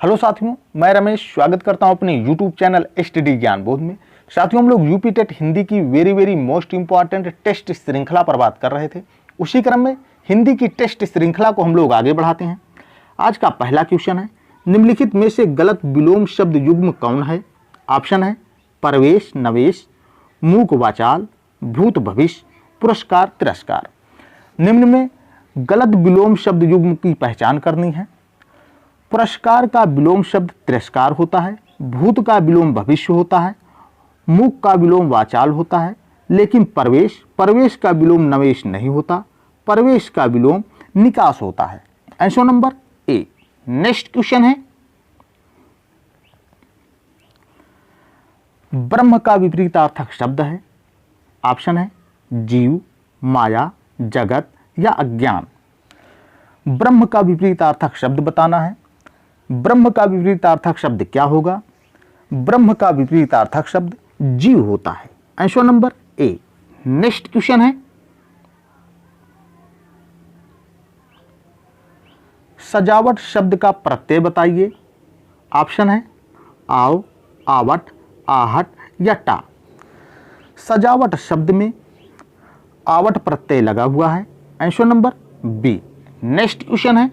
Hello साथियों, मैं रमेश स्वागत करता हूं अपने यूट्यूब चैनल एसटीडी ज्ञान बोध में। साथियों, हम लोग यूपी टेट हिंदी की वेरी मोस्ट इंपॉर्टेंट टेस्ट श्रृंखला पर बात कर रहे थे। उसी क्रम में हिंदी की टेस्ट श्रृंखला को हम लोग आगे बढ़ाते हैं। आज का पहला क्वेश्चन है, निम्नलिखित में से गलत विलोम शब्द युग्म कौन है? ऑप्शन है परवेश, नवेश, मूक, वाचाल, भूत, भविष्य, पुरस्कार, तिरस्कार। निम्न में गलत विलोम शब्द युग्म की पहचान करनी है। पुरस्कार का विलोम शब्द तिरस्कार होता है, भूत का विलोम भविष्य होता है, मूक का विलोम वाचाल होता है, लेकिन परवेश का विलोम नवेश नहीं होता, परवेश का विलोम निकास होता है। Answer number A. Next question है, ब्रह्म का विपरीतार्थक शब्द है। ऑप्शन है जीव, माया, जगत या अज्ञान। ब्रह्म का विपरीतार्थक शब्द बताना है। ब्रह्म का विपरीतार्थक शब्द क्या होगा? ब्रह्म का विपरीतार्थक शब्द जीव होता है। Answer number A. Next question है, सजावट शब्द का प्रत्यय बताइए। ऑप्शन है आव, आवट, आहट या टा। सजावट शब्द में आवट प्रत्यय लगा हुआ है। Answer number B. Next question है,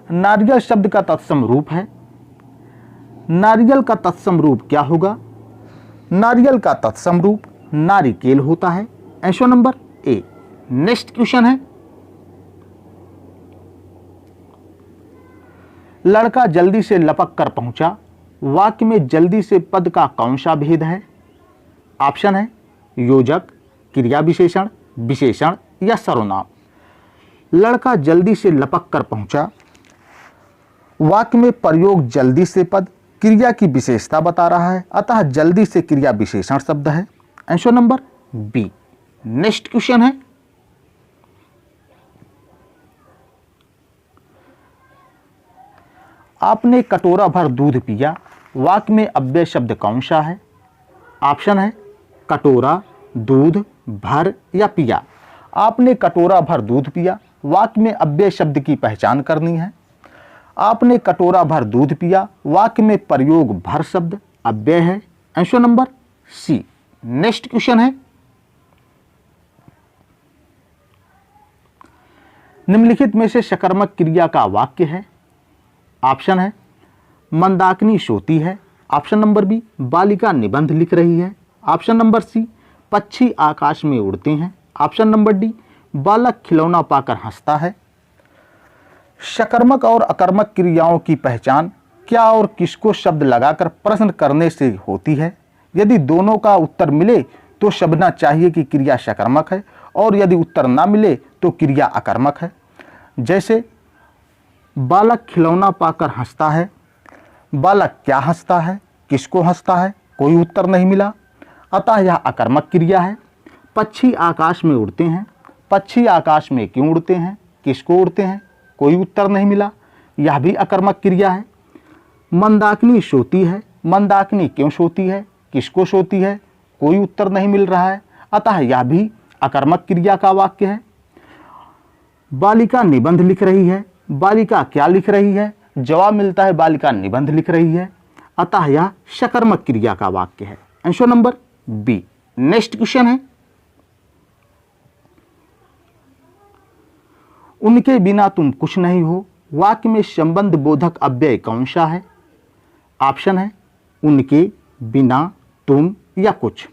नारियल शब्द का तत्सम रूप है। नारियल का तत्सम रूप क्या होगा? नारियल का तत्सम रूप नारिकेल होता है। Answer number A. Next question है, लड़का जल्दी से लपक कर पहुंचा। वाक्य में जल्दी से पद का कौन सा भेद है? ऑप्शन है योजक, क्रिया विशेषण, विशेषण या सर्वनाम। लड़का जल्दी से लपक कर पहुंचा, वाक्य में प्रयोग जल्दी से पद क्रिया की विशेषता बता रहा है, अतः जल्दी से क्रिया विशेषण शब्द है। Answer number B. Next question है, आपने कटोरा भर दूध पिया। वाक्य में अव्यय शब्द कौन सा है? ऑप्शन है कटोरा, दूध, भर या पिया। आपने कटोरा भर दूध पिया, वाक्य में अव्यय शब्द की पहचान करनी है। आपने कटोरा भर दूध पिया, वाक्य में प्रयोग भर शब्द अव्यय है। Answer number C. Next question है, निम्नलिखित में से सकर्मक क्रिया का वाक्य है। ऑप्शन है मंदाकिनी सोती है। ऑप्शन नंबर बी बालिका निबंध लिख रही है। ऑप्शन नंबर सी पक्षी आकाश में उड़ते हैं। ऑप्शन नंबर डी बालक खिलौना पाकर हंसता है। सकर्मक और अकर्मक क्रियाओं की पहचान क्या और किसको शब्द लगाकर प्रश्न करने से होती है? यदि दोनों का उत्तर मिले तो समझना चाहिए कि क्रिया सकर्मक है, और यदि उत्तर ना मिले तो क्रिया अकर्मक है। जैसे बालक खिलौना पाकर हंसता है। बालक क्या हंसता है, किसको हंसता है? कोई उत्तर नहीं मिला, अतः यह अकर्मक क्रिया है। पक्षी आकाश में उड़ते हैं। पक्षी आकाश में क्यों उड़ते हैं, किसको उड़ते हैं? कोई उत्तर नहीं मिला, यह भी अकर्मक क्रिया है। मंदाकिनी सोती है। मंदाकिनी क्यों सोती है, किसको सोती है? कोई उत्तर नहीं मिल रहा है, अतः यह भी अकर्मक क्रिया का वाक्य है। बालिका निबंध लिख रही है। बालिका क्या लिख रही है? जवाब मिलता है बालिका निबंध लिख रही है, अतः यह सकर्मक क्रिया का वाक्य है। Answer number B. Next question है, उनके बिना तुम कुछ नहीं हो। वाक्य में संबंध बोधक अव्यय कौन सा है? ऑप्शन है उनके, बिना, तुम या कुछ।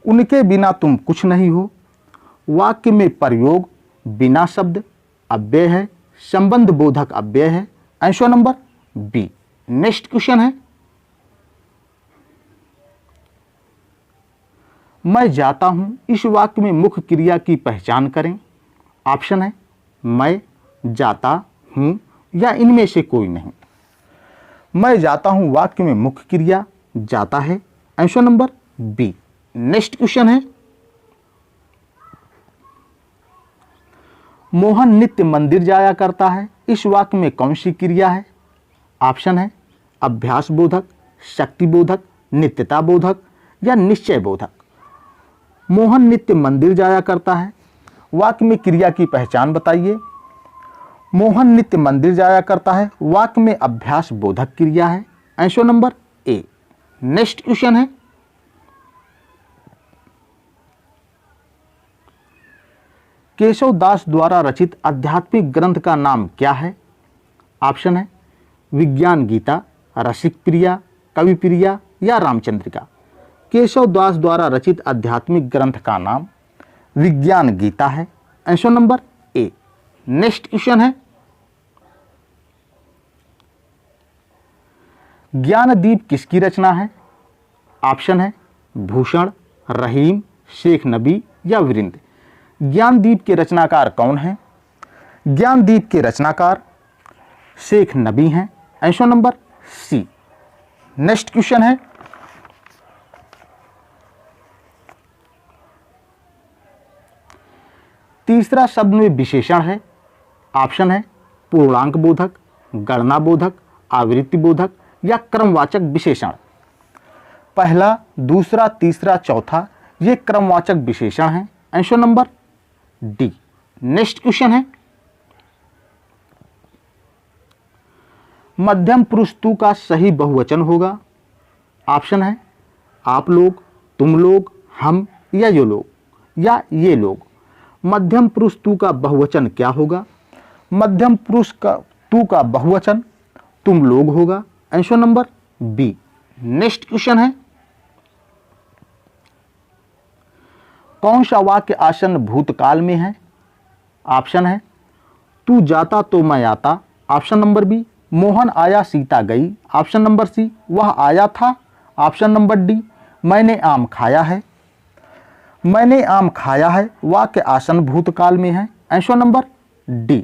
उनके बिना तुम कुछ नहीं हो, वाक्य में प्रयोग बिना शब्द अव्यय है, संबंध बोधक अव्यय है। Answer number B. Next question है, मैं जाता हूं। इस वाक्य में मुख्य क्रिया की पहचान करें। ऑप्शन है मैं, जाता हूं या इनमें से कोई नहीं। मैं जाता हूं वाक्य में मुख्य क्रिया जाता है। Answer number B. Next question है, मोहन नित्य मंदिर जाया करता है। इस वाक्य में कौन सी क्रिया है? ऑप्शन है अभ्यास बोधक, शक्ति बोधक, नित्यता बोधक या निश्चय बोधक। मोहन नित्य मंदिर जाया करता है, वाक्य में क्रिया की पहचान बताइए। मोहन नित्य मंदिर जाया करता है वाक्य में अभ्यास बोधक क्रिया है। Answer number A. Next question है, केशव दास द्वारा रचित आध्यात्मिक ग्रंथ का नाम क्या है? ऑप्शन है विज्ञान गीता, रसिक प्रिया, कवि प्रिया या रामचंद्रिका। केशव दास द्वारा रचित आध्यात्मिक ग्रंथ का नाम विज्ञान गीता है। Answer number A. Next question है, ज्ञानदीप किसकी रचना है? ऑप्शन है भूषण, रहीम, शेख नबी या वीरेंद्र। ज्ञानदीप के रचनाकार कौन हैं? ज्ञानदीप के रचनाकार शेख नबी हैं। Answer number C. Next question है, तीसरा शब्द में विशेषण है। ऑप्शन है पूर्णांक बोधक, गणना बोधक, आवृत्ति बोधक या क्रमवाचक विशेषण। पहला, दूसरा, तीसरा, चौथा ये क्रमवाचक विशेषण हैं। Answer number D. Next question है, मध्यम पुरुष तू का सही बहुवचन होगा। ऑप्शन है आप लोग, तुम लोग, हम या यो लोग या ये लोग। मध्यम पुरुष तू का बहुवचन क्या होगा? मध्यम पुरुष का तू का बहुवचन तुम लोग होगा। Answer number B. Next question है, कौन सा वाक्य आसन्न भूतकाल में है? ऑप्शन है तू जाता तो मैं आता। ऑप्शन नंबर बी मोहन आया सीता गई। ऑप्शन नंबर सी वह आया था। ऑप्शन नंबर डी मैंने आम खाया है। मैंने आम खाया है वाक्य आसन्न भूतकाल में है। Answer number D.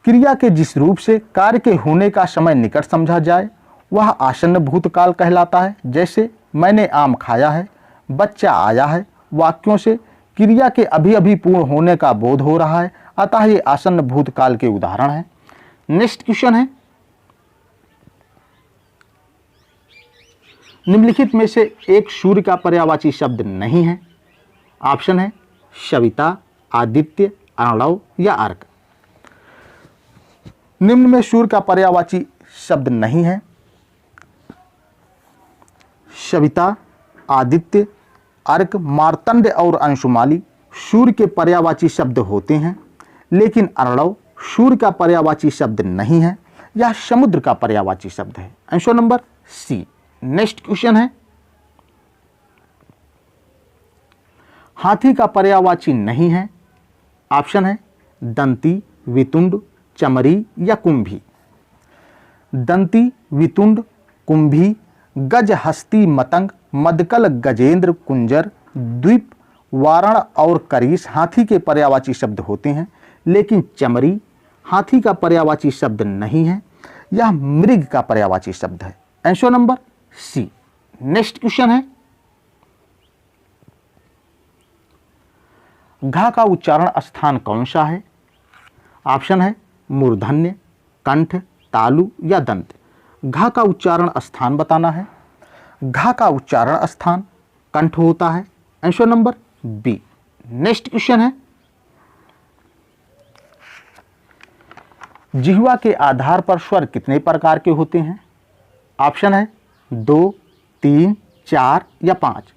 क्रिया के जिस रूप से कार्य के होने का समय निकट समझा जाए वह आसन्न भूतकाल कहलाता है। जैसे मैंने आम खाया है, बच्चा आया है वाक्यों से क्रिया के अभी अभी पूर्ण होने का बोध हो रहा है, अतः ये आसन्न भूतकाल के उदाहरण है। नेक्स्ट क्वेश्चन है, निम्नलिखित में से एक सूर्य का पर्यायवाची शब्द नहीं है। ऑप्शन है सविता, आदित्य, अर्णव या अर्क। निम्न में सूर्य का पर्यायवाची शब्द नहीं है। सविता, आदित्य, अर्क, मार्तंड और अंशुमाली सूर्य के पर्यायवाची शब्द होते हैं, लेकिन अर्णव सूर्य का पर्यायवाची शब्द नहीं है, यह समुद्र का पर्यायवाची शब्द है। Answer number C. Next question है, हाथी का पर्यायवाची नहीं है। ऑप्शन है दंती, वितुंड, चमरी या कुंभी। दंती, वितुंड, कुंभी, गज, हस्ती, मतंग, मदकल, गजेंद्र, कुंजर, द्वीप, वारण और करीस हाथी के पर्यायवाची शब्द होते हैं, लेकिन चमरी हाथी का पर्यायवाची शब्द नहीं है, यह मृग का पर्यायवाची शब्द है। Answer number C. Next question है, घा का उच्चारण स्थान कौन सा है? ऑप्शन है मूर्धन्य, कंठ, तालु या दंत। घा का उच्चारण स्थान बताना है। घा का उच्चारण स्थान कंठ होता है। Answer number B. Next question है, जिह्वा के आधार पर स्वर कितने प्रकार के होते हैं? ऑप्शन है 2, 3, 4 या 5।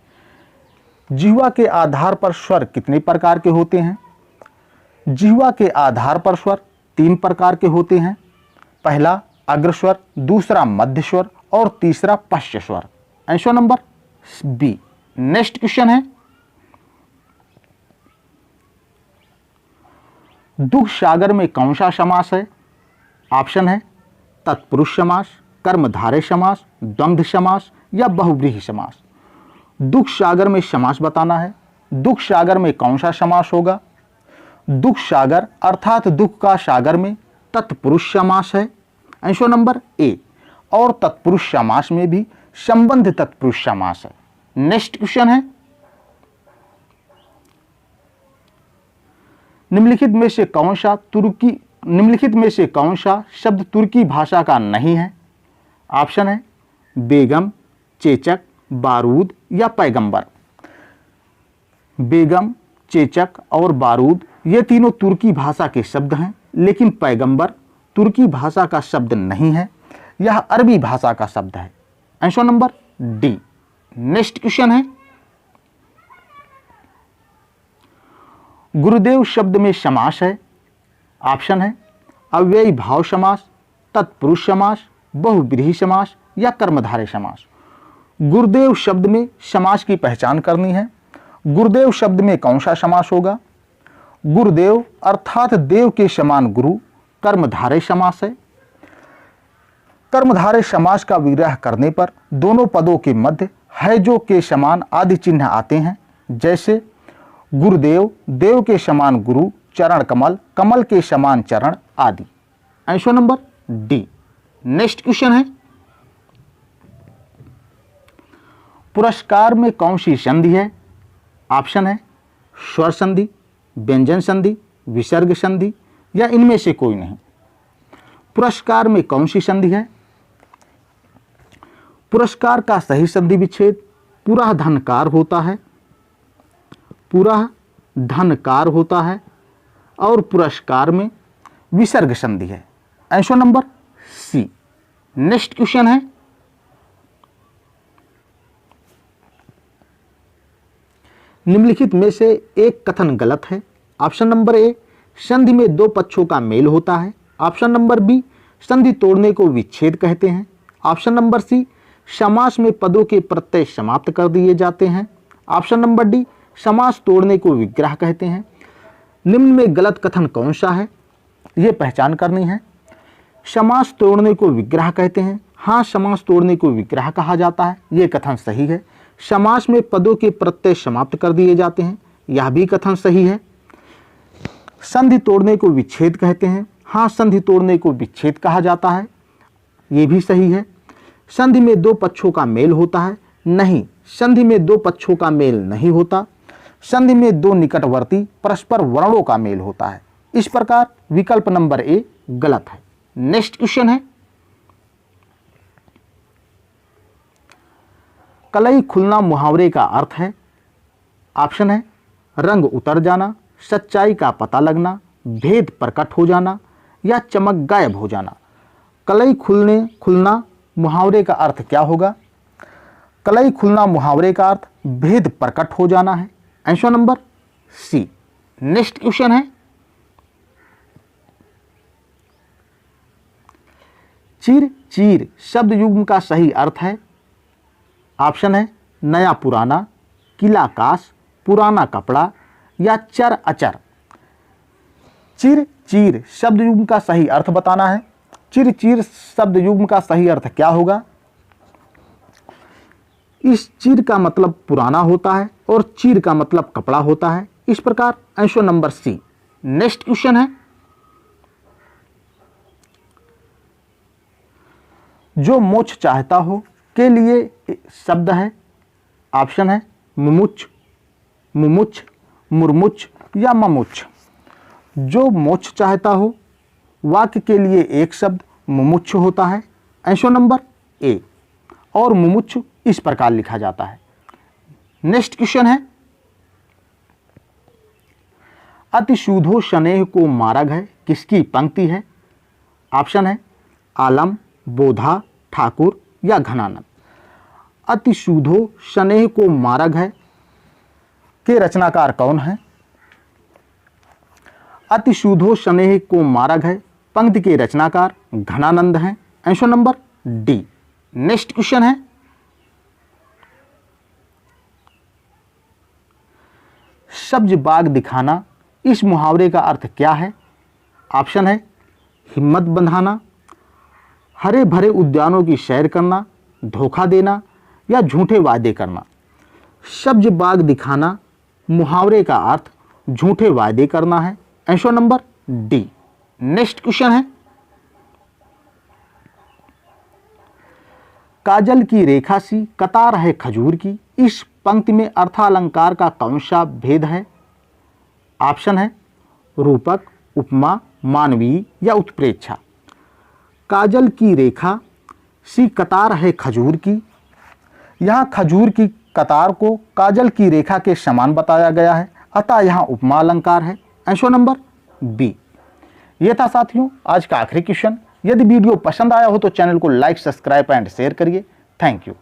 जिह्वा के आधार पर स्वर कितने प्रकार के होते हैं? जिह्वा के आधार पर स्वर 3 प्रकार के होते हैं। पहला अग्रस्वर, दूसरा मध्य स्वर और तीसरा पश्च स्वर। Answer number B. Next question है, दुग्ध सागर में कौन सा समास है? ऑप्शन है तत्पुरुष समास, कर्मधारय समास, द्वंद्व समास या बहुव्रीहि समास। दुग्ध सागर में समास बताना है। दुग्ध सागर में कौन सा समास होगा? दुग्ध सागर अर्थात दुख का सागर में तत्पुरुष समास है। Answer number A. और तत्पुरुष समास में भी संबंध तत्पुरुष समास है। नेक्स्ट क्वेश्चन है, निम्नलिखित में से कौन सा शब्द तुर्की भाषा का नहीं है? ऑप्शन है बेगम, चेचक, बारूद या पैगंबर। बेगम, चेचक और बारूद ये तीनों तुर्की भाषा के शब्द हैं, लेकिन पैगंबर तुर्की भाषा का शब्द नहीं है, यह अरबी भाषा का शब्द है। Answer number D. Next question है, गुरुदेव शब्द में समास है। ऑप्शन है अव्ययी भाव समास, तत्पुरुष समास, बहुव्रीहि समास या कर्मधारय समास। गुरुदेव शब्द में समास की पहचान करनी है। गुरुदेव शब्द में कौन सा समास होगा? गुरुदेव अर्थात देव के समान गुरु कर्मधारय समास है। कर्मधारय समास का विग्रह करने पर दोनों पदों के मध्य है जो के समान आदि चिन्ह आते हैं, जैसे गुरुदेव, देव के समान गुरु, चरण कमल, कमल के समान चरण आदि। Answer number D. Next question है, पुरस्कार में कौन सी संधि है? ऑप्शन है स्वर संधि, व्यंजन संधि, विसर्ग संधि या इनमें से कोई नहीं। पुरस्कार में कौन सी संधि है? पुरस्कार का सही संधि विच्छेद पूरा धनकार होता है, पूरा धनकार होता है और पुरस्कार में विसर्ग संधि है। Answer number C. Next question है, निम्नलिखित में से एक कथन गलत है। ऑप्शन नंबर ए, संधि में दो पक्षों का मेल होता है। ऑप्शन नंबर बी, संधि तोड़ने को विच्छेद कहते हैं। ऑप्शन नंबर सी, समास में पदों के प्रत्यय समाप्त कर दिए जाते हैं। ऑप्शन नंबर डी, समास तोड़ने को विग्रह कहते हैं। निम्न में गलत कथन कौन सा है, ये पहचान करनी है। समास तोड़ने को विग्रह कहते हैं। हाँ, समास तोड़ने को विग्रह कहा जाता है, ये कथन सही है। समास में पदों के प्रत्यय समाप्त कर दिए जाते हैं, यह भी कथन सही है। संधि तोड़ने को विच्छेद कहते हैं। हाँ, संधि तोड़ने को विच्छेद कहा जाता है, ये भी सही है। संधि में दो पक्षों का मेल होता है। नहीं, संधि में दो पक्षों का मेल नहीं होता। संधि में दो निकटवर्ती परस्पर वर्णों का मेल होता है। इस प्रकार विकल्प नंबर ए गलत है। नेक्स्ट क्वेश्चन है, कलई खुलना मुहावरे का अर्थ है। ऑप्शन है रंग उतर जाना, सच्चाई का पता लगना, भेद प्रकट हो जाना या चमक गायब हो जाना। कलई खुलना मुहावरे का अर्थ क्या होगा? कलई खुलना मुहावरे का अर्थ भेद प्रकट हो जाना है। Answer number C. Next question है, चीर चीर शब्द युग्म का सही अर्थ है। ऑप्शन है नया पुराना, किला काश, पुराना कपड़ा या चर अचर। चिर चीर शब्द युग्म का सही अर्थ बताना है। चिर चीर शब्द युग्म का सही अर्थ क्या होगा? इस चीर का मतलब पुराना होता है और चीर का मतलब कपड़ा होता है। इस प्रकार answer number C. Next question है, जो मोक्ष चाहता हो के लिए शब्द है। ऑप्शन है मुमुच, मुमुच, मुरमुच या ममुच। जो मोक्ष चाहता हो वाक्य के लिए एक शब्द मुमुक्ष होता है। Answer number A. और मुमुक्ष इस प्रकार लिखा जाता है। नेक्स्ट क्वेश्चन है, अतिशूधो शनेह को मारग है किसकी पंक्ति है? ऑप्शन है आलम, बोधा, ठाकुर या घनानंद। अतिशूधो शनेह को मारग है के रचनाकार कौन है? अतिशूधो शनेह को मारग है पंक्ति के रचनाकार घनानंद हैं। Answer number D. Next question है, सब्ज बाग दिखाना इस मुहावरे का अर्थ क्या है? ऑप्शन है हिम्मत बंधाना, हरे भरे उद्यानों की सैर करना, धोखा देना या झूठे वादे करना। सब्ज बाग दिखाना मुहावरे का अर्थ झूठे वादे करना है। Answer number D. Next question है, काजल की रेखा सी कतार है खजूर की इस पंक्ति में अर्थालंकार का कौन सा भेद है? ऑप्शन है रूपक, उपमा, मानवीय या उत्प्रेक्षा। काजल की रेखा सी कतार है खजूर की, यहाँ खजूर की कतार को काजल की रेखा के समान बताया गया है, अतः यहाँ उपमा अलंकार है। Answer number B. ये था साथियों आज का आखिरी क्वेश्चन। यदि वीडियो पसंद आया हो तो चैनल को लाइक, सब्सक्राइब एंड शेयर करिए। Thank you.